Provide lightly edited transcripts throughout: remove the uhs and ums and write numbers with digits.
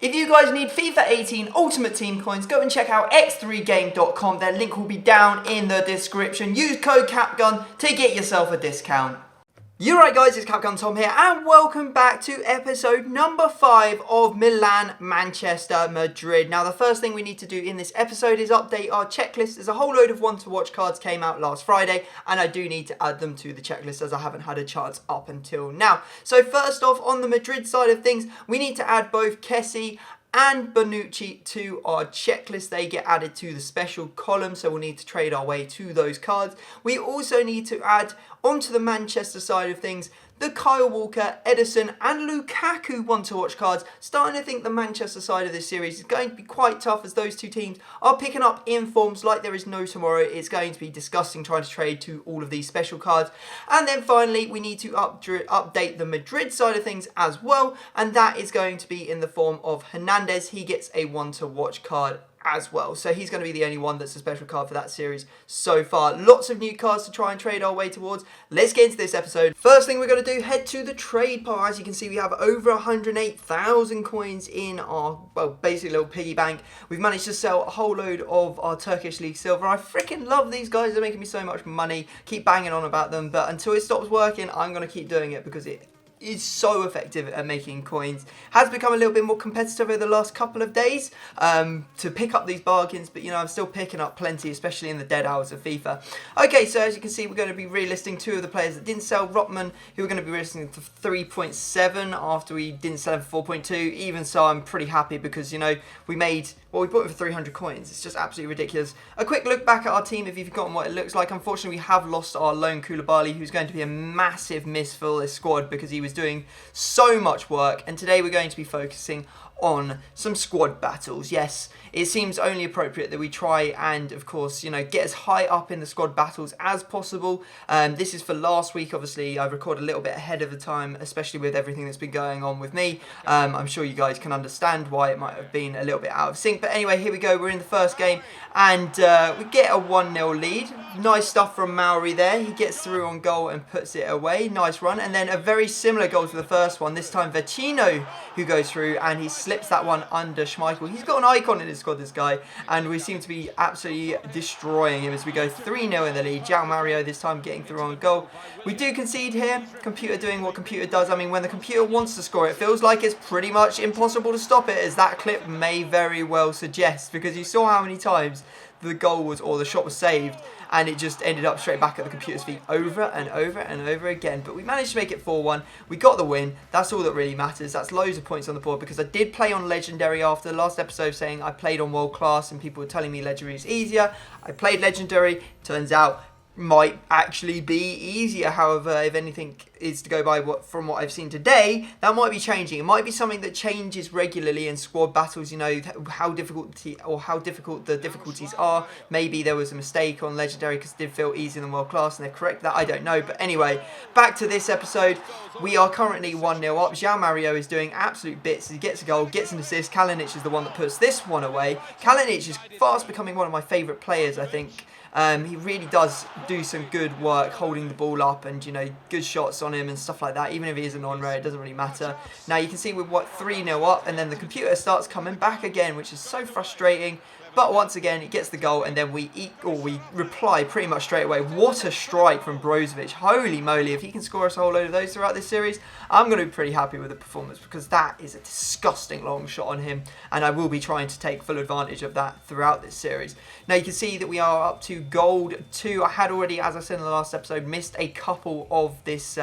If you guys need FIFA 18 Ultimate Team coins, go and check out x3game.com. Their link will be down in the description. Use code CAPGUN to get yourself a discount. You're right guys, it's Capgun Tom here and welcome back to episode number 5 of Milan, Manchester, Madrid. Now the first thing we need to do in this episode is update our checklist. There's a whole load of one to watch cards came out last Friday and I do need to add them to the checklist as I haven't had a chance up until now. So first off, on the Madrid side of things, we need to add both Kessie and Bonucci to our checklist. They get added to the special column, so we'll need to trade our way to those cards. We also need to add onto the Manchester side of things the Kyle Walker, Edison and Lukaku want-to-watch cards. Starting to think the Manchester side of this series is going to be quite tough as those two teams are picking up informs like there is no tomorrow. It's going to be disgusting trying to trade to all of these special cards. And then finally, we need to update the Madrid side of things as well, and that is going to be in the form of Hernandez. He gets a one-to-watch card as well, so he's going to be the only one that's a special card for that series so far. Lots of new cards to try and trade our way towards. Let's get into this episode. First thing we're going to do, head to the trade pile. As you can see, we have over 108,000 coins in our, well, basically little piggy bank. We've managed to sell a whole load of our Turkish League silver. I freaking love these guys. They're making me so much money. Keep banging on about them, but until it stops working, I'm going to keep doing it because it is so effective at making coins. Has become a little bit more competitive over the last couple of days to pick up these bargains, but you know, I'm still picking up plenty, especially in the dead hours of FIFA. Okay, so as you can see, we're going to be relisting two of the players that didn't sell. Rotman, who we're going to be relisting for 3.7 after we didn't sell him for 4.2. Even so, I'm pretty happy because, you know, we made, well, we bought him for 300 coins. It's just absolutely ridiculous. A quick look back at our team if you've forgotten what it looks like. Unfortunately, we have lost our lone Koulibaly, who's going to be a massive miss for this squad because he was doing so much work, and today we're going to be focusing on some squad battles. Yes, it seems only appropriate that we try and, of course, you know, get as high up in the squad battles as possible. This is for last week. Obviously, I recorded a little bit ahead of the time, especially with everything that's been going on with me. I'm sure you guys can understand why it might have been a little bit out of sync. But anyway, here we go. We're in the first game, and we get a 1-0 lead. Nice stuff from Mauri there. He gets through on goal and puts it away. Nice run. And then a very similar goal to the first one. This time, Vecino, who goes through, and he slips that one under Schmeichel. He's got an icon in his squad, this guy, and we seem to be absolutely destroying him as we go 3-0 in the lead. João Mario this time getting through on goal. We do concede here. Computer doing what computer does. I mean, when the computer wants to score, it feels like it's pretty much impossible to stop it, as that clip may very well suggest, because you saw how many times the goal was, or the shot was saved, and it just ended up straight back at the computer's feet over and over and over again. But we managed to make it 4-1. We got the win. That's all that really matters. That's loads of points on the board, because I did play on Legendary after the last episode saying I played on World Class and people were telling me Legendary is easier. I played Legendary. Turns out might actually be easier. However, if anything is to go by from what I've seen today, that might be changing. It might be something that changes regularly in squad battles, you know, how difficult the difficulties are. Maybe there was a mistake on Legendary because it did feel easier than World Class, and they're correct that. I don't know. But anyway, back to this episode. We are currently 1-0 up. João Mario is doing absolute bits. He gets a goal, gets an assist. Kalinic is the one that puts this one away. Kalinic is fast becoming one of my favourite players, I think. He really does do some good work holding the ball up, and, you know, good shots on him and stuff like that. Even if he is an on-road, it doesn't really matter. Now you can see we're 3-0 up, and then the computer starts coming back again, which is so frustrating. But once again, it gets the goal, and then we reply pretty much straight away. What a strike from Brozovic. Holy moly, if he can score us a whole load of those throughout this series, I'm going to be pretty happy with the performance, because that is a disgusting long shot on him, and I will be trying to take full advantage of that throughout this series. Now you can see that we are up to gold 2. I had already, as I said in the last episode, missed a couple of this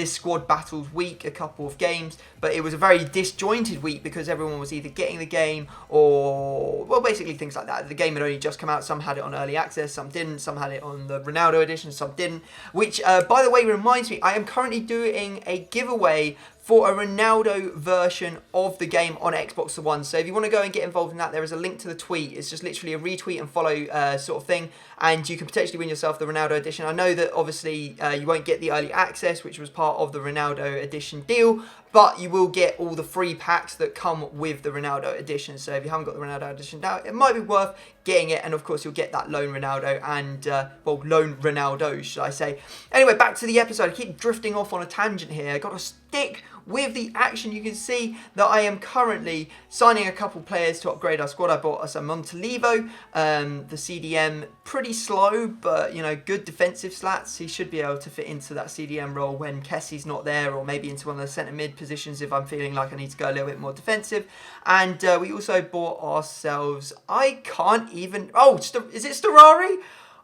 squad battles week, a couple of games, but it was a very disjointed week because everyone was either getting the game or, well, basically things like that. The game had only just come out. Some had it on early access, some didn't. Some had it on the Ronaldo edition, some didn't. Which, by the way, reminds me, I am currently doing a giveaway for a Ronaldo version of the game on Xbox One. So if you want to go and get involved in that, there is a link to the tweet. It's just literally a retweet and follow sort of thing, and you can potentially win yourself the Ronaldo edition. I know that obviously you won't get the early access, which was part of the Ronaldo edition deal, but you will get all the free packs that come with the Ronaldo edition. So if you haven't got the Ronaldo edition now, it might be worth getting it. And of course, you'll get that lone Ronaldo and, well, lone Ronaldo, should I say. Anyway, back to the episode. I keep drifting off on a tangent here. I got to stick with the action. You can see that I am currently signing a couple players to upgrade our squad. I bought us a Montalivo, the CDM, pretty slow, but, you know, good defensive slats. He should be able to fit into that CDM role when Kessie's not there, or maybe into one of the centre mid positions if I'm feeling like I need to go a little bit more defensive. And we also bought ourselves, I can't even, is it Storari?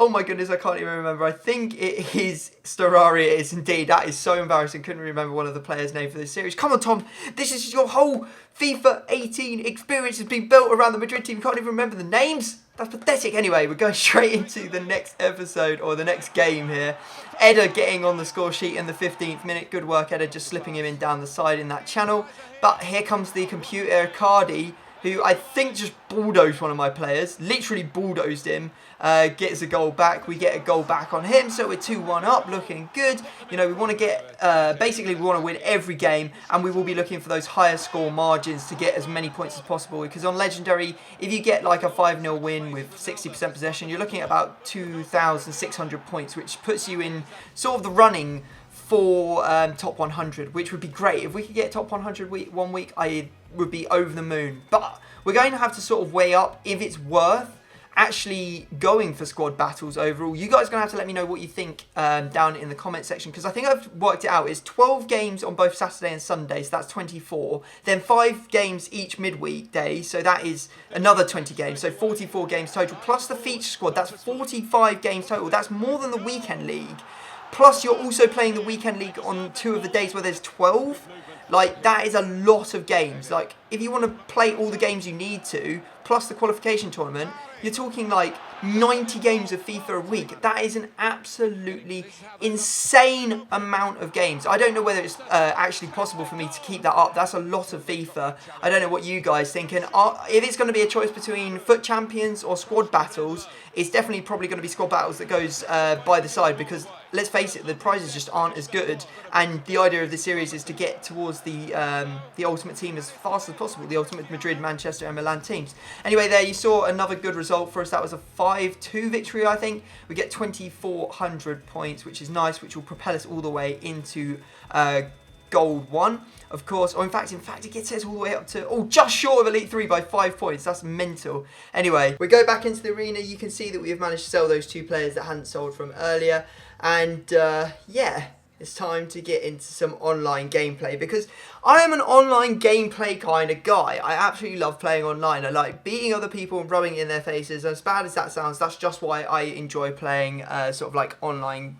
Oh my goodness, I can't even remember. I think it is Storari. It is indeed. That is so embarrassing. Couldn't remember one of the players' name for this series. Come on, Tom. This is your whole FIFA 18 experience has been built around the Madrid team. You can't even remember the names? That's pathetic. Anyway, we're going straight into the next episode, or the next game here. Eder getting on the score sheet in the 15th minute. Good work, Eder, just slipping him in down the side in that channel. But here comes the computer Cardi, who I think just bulldozed one of my players. Literally bulldozed him. Gets a goal back. We get a goal back on him, so we're 2-1 up, looking good. You know, we want to get, basically we want to win every game, and we will be looking for those higher score margins to get as many points as possible, because on Legendary, if you get like a 5-0 win with 60% possession, you're looking at about 2,600 points, which puts you in sort of the running for top 100, which would be great. If we could get top 100 one week, I would be over the moon. But we're going to have to sort of weigh up if it's worth actually going for squad battles overall. You guys are going to have to let me know what you think down in the comment section, because I think I've worked it out. It's 12 games on both Saturday and Sunday, so that's 24. Then 5 games each midweek day, so that is another 20 games, so 44 games total. Plus the feature squad, that's 45 games total. That's more than the weekend league. Plus you're also playing the weekend league on 2 of the days where there's 12. Like, that is a lot of games. Like, if you want to play all the games you need to, plus the qualification tournament, you're talking like 90 games of FIFA a week. That is an absolutely insane amount of games. I don't know whether it's actually possible for me to keep that up. That's a lot of FIFA. I don't know what you guys think. And if it's going to be a choice between FUT Champions or squad battles, it's definitely probably going to be squad battles that goes by the side, because let's face it, the prizes just aren't as good, and the idea of the series is to get towards the ultimate team as fast as possible, the ultimate Madrid, Manchester and Milan teams. Anyway, there you saw another good result for us. That was a 5-2 victory, I think. We get 2,400 points, which is nice, which will propel us all the way into Gold 1, of course. Or in fact, it gets us all the way up to, just short of Elite 3 by 5 points. That's mental. Anyway, we go back into the arena. You can see that we have managed to sell those 2 players that hadn't sold from earlier. And yeah, it's time to get into some online gameplay, because I am an online gameplay kind of guy. I absolutely love playing online. I like beating other people and rubbing it in their faces. As bad as that sounds, that's just why I enjoy playing sort of like online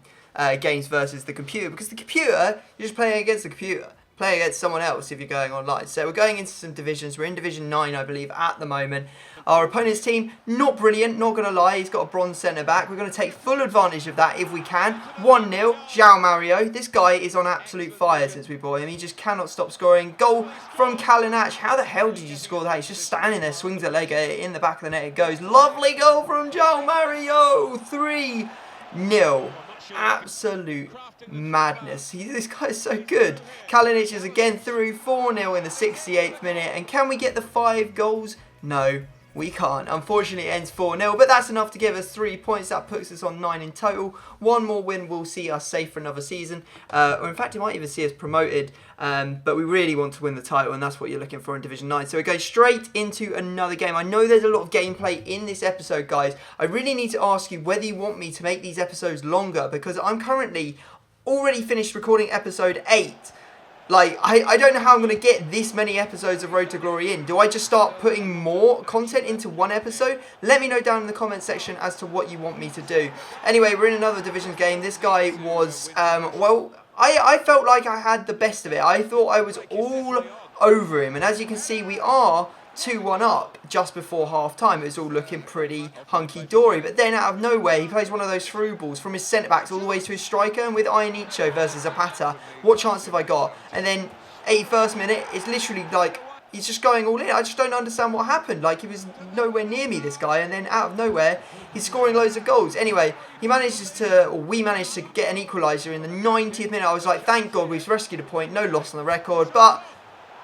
games versus the computer, because the computer, you're just playing against the computer, playing against someone else if you're going online. So we're going into some divisions. We're in Division 9, I believe, at the moment. Our opponent's team, not brilliant, not going to lie. He's got a bronze centre-back. We're going to take full advantage of that if we can. 1-0, João Mario. This guy is on absolute fire since we bought him. He just cannot stop scoring. Goal from Kalinac. How the hell did you score that? He's just standing there, swings a leg in the back of the net. It goes. Lovely goal from João Mario. 3-0. Absolute madness. This guy is so good. Kalinic is again through. 4-0 in the 68th minute. And can we get the 5 goals? No, we can't. Unfortunately, it ends 4-0, but that's enough to give us 3 points. That puts us on 9 in total. One more win will see us safe for another season. Or in fact, it might even see us promoted. But we really want to win the title, and that's what you're looking for in Division 9. So we go straight into another game. I know there's a lot of gameplay in this episode, guys. I really need to ask you whether you want me to make these episodes longer, because I'm currently already finished recording episode 8. Like, I don't know how I'm going to get this many episodes of Road to Glory in. Do I just start putting more content into one episode? Let me know down in the comment section as to what you want me to do. Anyway, we're in another Division game. This guy was, well, I felt like I had the best of it. I thought I was all over him. And as you can see, we are 2-1 up just before half-time. It was all looking pretty hunky-dory. But then out of nowhere, he plays one of those through balls from his centre-backs all the way to his striker. And with Ianicho versus Zapata, what chance have I got? And then 81st minute, it's literally like, he's just going all in. I just don't understand what happened. Like, he was nowhere near me, this guy. And then out of nowhere, he's scoring loads of goals. Anyway, we managed to get an equaliser in the 90th minute. I was like, thank God we've rescued a point. No loss on the record. But,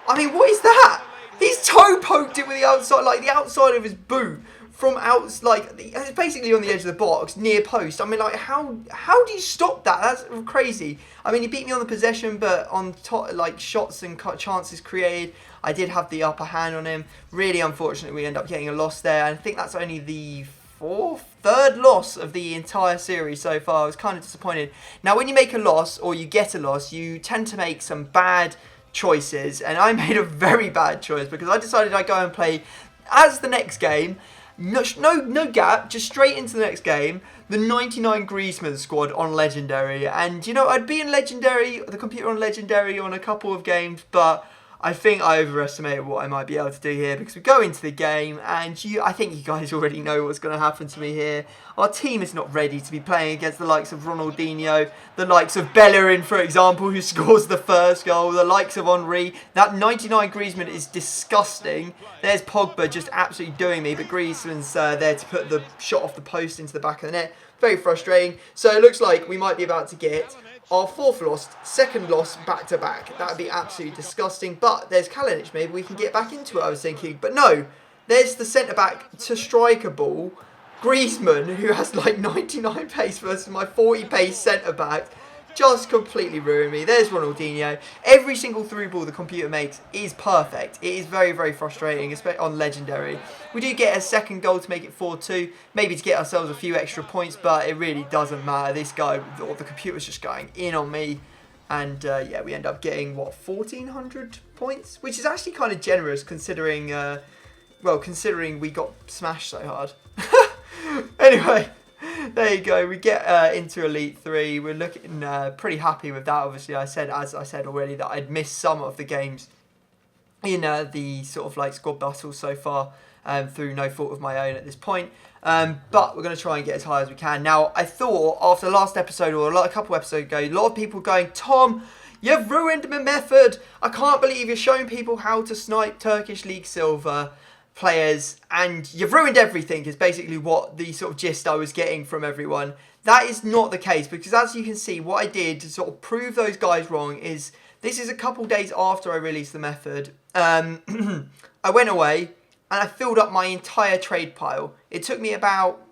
I mean, what is that? He's toe poked it with the outside, like the outside of his boot, from out, like, it's basically on the edge of the box, near post. I mean, like, how do you stop that? That's crazy. I mean, he beat me on the possession, but on like shots and chances created, I did have the upper hand on him. Really unfortunate, we end up getting a loss there. And I think that's only the third loss of the entire series so far. I was kind of disappointed. Now, when you make a loss or you get a loss, you tend to make some bad choices, and I made a very bad choice because I decided I'd go and play as the next game. No gap, just straight into the next game, the 99 Griezmann squad on Legendary. And, you know, I'd be in Legendary, the computer on Legendary on a couple of games, but I think I overestimated what I might be able to do here because we go into the game and I think you guys already know what's going to happen to me here. Our team is not ready to be playing against the likes of Ronaldinho, the likes of Bellerin, for example, who scores the first goal, the likes of Henry. That 99 Griezmann is disgusting. There's Pogba just absolutely doing me, but Griezmann's there to put the shot off the post into the back of the net. Very frustrating. So it looks like we might be about to get our fourth loss, second loss back-to-back. That would be absolutely disgusting. But there's Kalinic. Maybe we can get back into it, I was thinking. But no, there's the centre-back to striker ball, Griezmann, who has like 99 pace versus my 40 pace centre-back. Just completely ruined me. There's Ronaldinho. Every single through ball the computer makes is perfect. It is very, very frustrating, especially on Legendary. We do get a second goal to make it 4-2, maybe to get ourselves a few extra points, but it really doesn't matter. This guy, the computer's just going in on me. And yeah, we end up getting, what, 1,400 points? Which is actually kind of generous considering, considering we got smashed so hard. Anyway. There you go. We get into Elite 3. We're looking pretty happy with that. Obviously, as I said already, that I'd missed some of the games in the sort of like squad battles so far through no fault of my own at this point. But we're going to try and get as high as we can. Now, I thought after the last episode or a couple episodes ago, a lot of people going, Tom, you've ruined my method. I can't believe you're showing people how to snipe Turkish League Silver players and you've ruined everything is basically what the sort of gist I was getting from everyone. That is not the case because as you can see, what I did to sort of prove those guys wrong is this is a couple days after I released the method. I went away and I filled up my entire trade pile. It took me about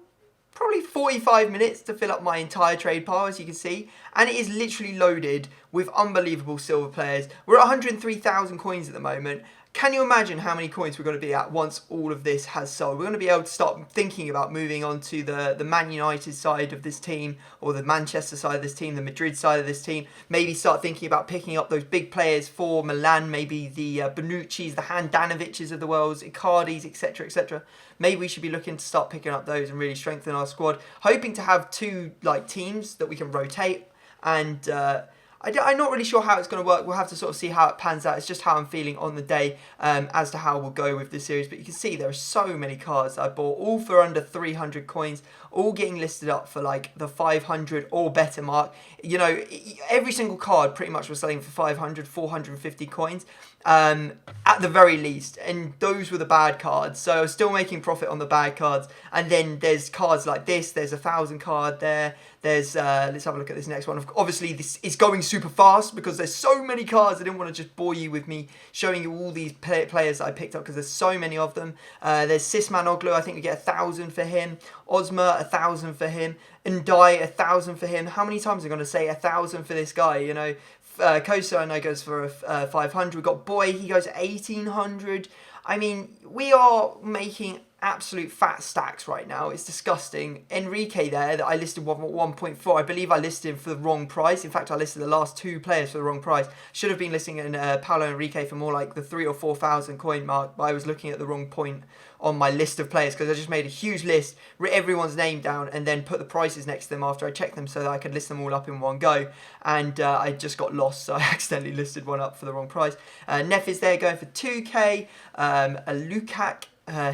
probably 45 minutes to fill up my entire trade pile, as you can see, and it is literally loaded with unbelievable silver players. We're at 103,000 coins at the moment. Can you imagine how many coins we're going to be at once all of this has sold? We're going to be able to start thinking about moving on to the Man United side of this team, or the Manchester side of this team, the Madrid side of this team. Maybe start thinking about picking up those big players for Milan, maybe the Bonucci's, the Handanoviches of the world, Icardis, etc., etc. Maybe we should be looking to start picking up those and really strengthen our squad. Hoping to have two teams that we can rotate and... I'm not really sure how it's going to work. We'll have to sort of see how it pans out. It's just how I'm feeling on the day as to how we'll go with this series. But you can see there are so many cards that I bought, all for under 300 coins, all getting listed up for like the 500 or better mark. You know, every single card pretty much was selling for 500, 450 coins at the very least. And those were the bad cards. So I was still making profit on the bad cards. And then there's cards like this. There's 1,000 card there. There's, let's have a look at this next one. Obviously, this is going super fast because there's so many cards. I didn't want to just bore you with me showing you all these players that I picked up because there's so many of them. There's Sismanoglu, I think we get 1,000 for him. Ozma, 1,000 for him. Ndai, 1,000 for him. How many times am I going to say 1,000 for this guy, you know? Kosa, I know, goes for 500. We've got Boy, he goes 1,800. I mean, we are making absolute fat stacks right now. It's disgusting. Enrique there, that I listed 1.4. I believe I listed him for the wrong price. In fact, I listed the last two players for the wrong price. Should have been listing Paulo Enrique for more like the 3,000 or 4,000 coin mark, but I was looking at the wrong point on my list of players because I just made a huge list, wrote everyone's name down, and then put the prices next to them after I checked them so that I could list them all up in one go. And I just got lost, so I accidentally listed one up for the wrong price. Neff is there going for 2k. A Lukac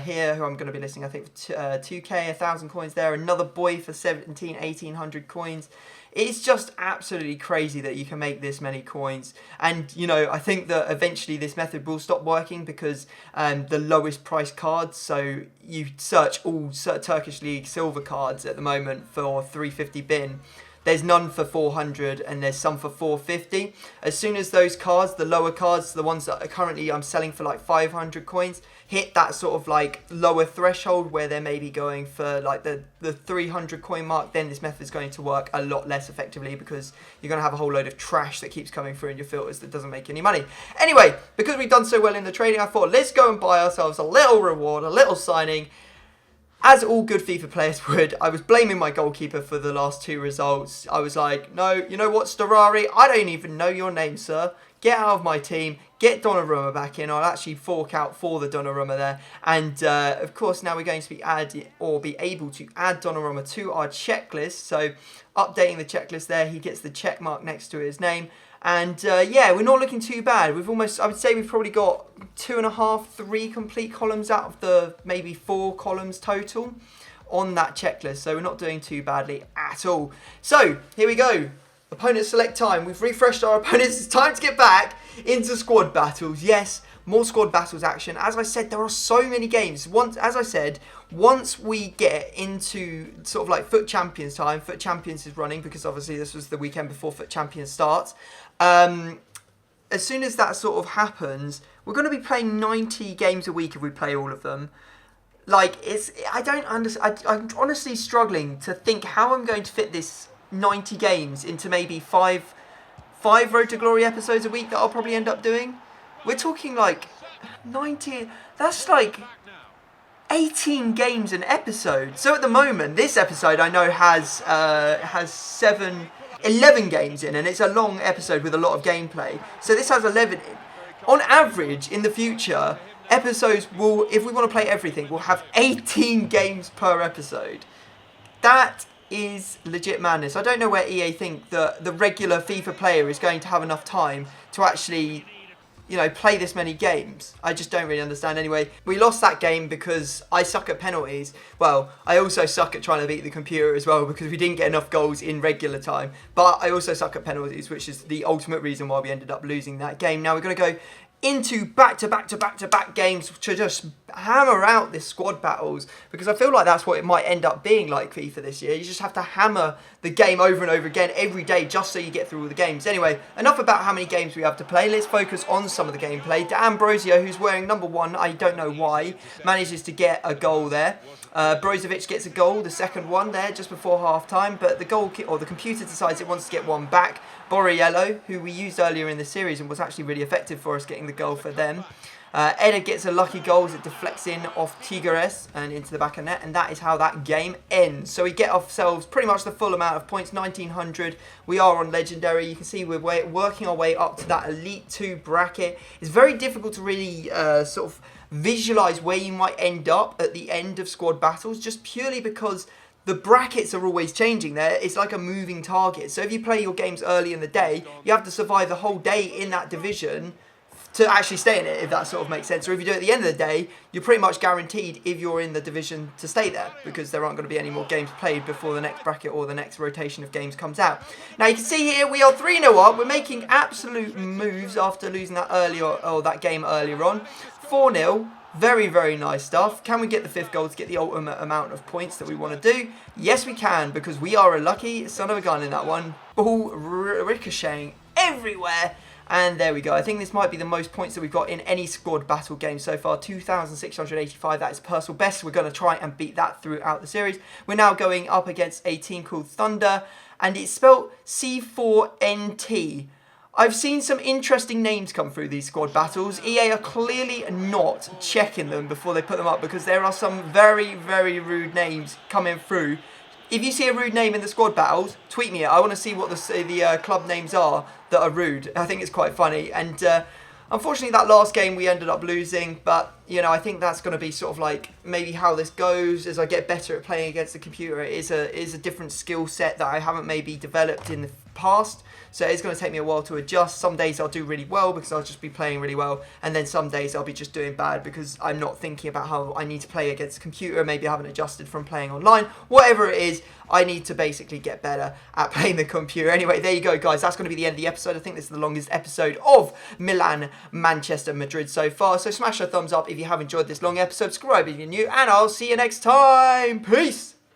here, who I'm going to be listing, I think, for 2k, 1,000 coins there. Another Boy for 1,800 coins. It's just absolutely crazy that you can make this many coins. And, you know, I think that eventually this method will stop working because the lowest price cards, so you search all Turkish League silver cards at the moment for 350 bin, there's none for 400 and there's some for 450. As soon as those cards, the lower cards, the ones that are currently I'm selling for like 500 coins, hit that sort of like lower threshold where they're maybe going for like the 300 coin mark, then this method is going to work a lot less effectively, because you're going to have a whole load of trash that keeps coming through in your filters that doesn't make any money. Anyway, because we've done so well in the trading, I thought let's go and buy ourselves a little reward, a little signing. As all good FIFA players would, I was blaming my goalkeeper for the last 2 results. I was like, no, you know what, Storari? I don't even know your name, sir. Get out of my team. Get Donnarumma back in. I'll actually fork out for the Donnarumma there. And, of course, now we're going to be able to add Donnarumma to our checklist. So, updating the checklist there, he gets the check mark next to his name. And, yeah, we're not looking too bad. We've almost, I would say we've probably got 2.5, 3 complete columns out of the maybe 4 columns total on that checklist. So we're not doing too badly at all. So, here we go. Opponent select time. We've refreshed our opponents. It's time to get back into squad battles. Yes, more squad battles action. As I said, there are so many games. Once we get into sort of like Foot Champions time, Foot Champions is running because obviously this was the weekend before Foot Champions starts. As soon as that sort of happens, we're going to be playing 90 games a week if we play all of them. Like, I'm honestly struggling to think how I'm going to fit this 90 games into maybe five Road to Glory episodes a week that I'll probably end up doing. We're talking like 90, that's like 18 games an episode. So at the moment, this episode I know has 11 games in, and it's a long episode with a lot of gameplay. So this has 11 in. On average, in the future, episodes will, if we want to play everything, we'll have 18 games per episode. That is legit madness. I don't know where EA think that the regular FIFA player is going to have enough time to actually, you know, play this many games. I just don't really understand. Anyway, we lost that game because I suck at penalties. Well, I also suck at trying to beat the computer as well, because we didn't get enough goals in regular time. But I also suck at penalties, which is the ultimate reason why we ended up losing that game. Now we're going to go into back-to-back games to just hammer out this squad battles, because I feel like that's what it might end up being like FIFA this year. You just have to hammer the game over and over again every day just so you get through all the games. Anyway, enough about how many games we have to play. Let's focus on some of the gameplay. D'Ambrosio, who's wearing number 1, I don't know why, manages to get a goal there. Brozovic gets a goal, the second one there, just before half-time, but the computer decides it wants to get one back. Borriello, who we used earlier in the series and was actually really effective for us getting the goal for them. Eder gets a lucky goal as it deflects in off Tigres and into the back of net, and that is how that game ends. So we get ourselves pretty much the full amount of points, 1900. We are on Legendary. You can see we're working our way up to that Elite 2 bracket. It's very difficult to really sort of visualise where you might end up at the end of squad battles, just purely because the brackets are always changing there. It's like a moving target. So if you play your games early in the day, you have to survive the whole day in that division to actually stay in it, if that sort of makes sense. Or if you do it at the end of the day, you're pretty much guaranteed, if you're in the division, to stay there, because there aren't going to be any more games played before the next bracket or the next rotation of games comes out. Now you can see here we are 3-0 up. We're making absolute moves after losing that that game earlier on. 4-0. Very, very nice stuff. Can we get the 5th goal to get the ultimate amount of points that we want to do? Yes, we can, because we are a lucky son of a gun in that one. Ball ricocheting everywhere. And there we go. I think this might be the most points that we've got in any squad battle game so far. 2,685. That is personal best. We're going to try and beat that throughout the series. We're now going up against a team called Thunder, and it's spelled C4NT. I've seen some interesting names come through these squad battles. EA are clearly not checking them before they put them up, because there are some very, very rude names coming through. If you see a rude name in the squad battles, tweet me it. I want to see what the club names are that are rude. I think it's quite funny. And unfortunately, that last game we ended up losing. But, you know, I think that's going to be sort of like maybe how this goes as I get better at playing against the computer. It is a different skill set that I haven't maybe developed in the past. So it's going to take me a while to adjust. Some days I'll do really well because I'll just be playing really well. And then some days I'll be just doing bad because I'm not thinking about how I need to play against the computer. Maybe I haven't adjusted from playing online. Whatever it is, I need to basically get better at playing the computer. Anyway, there you go, guys. That's going to be the end of the episode. I think this is the longest episode of Milan, Manchester, Madrid so far. So smash a thumbs up if you have enjoyed this long episode. Subscribe if you're new. And I'll see you next time. Peace.